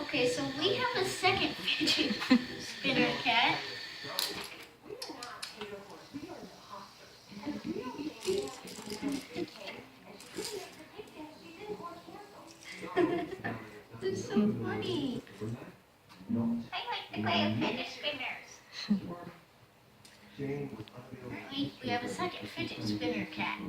Okay, so we have a second fidget spinner cat. This is so funny. I like to play with fidget spinners. We have a second fidget spinner cat.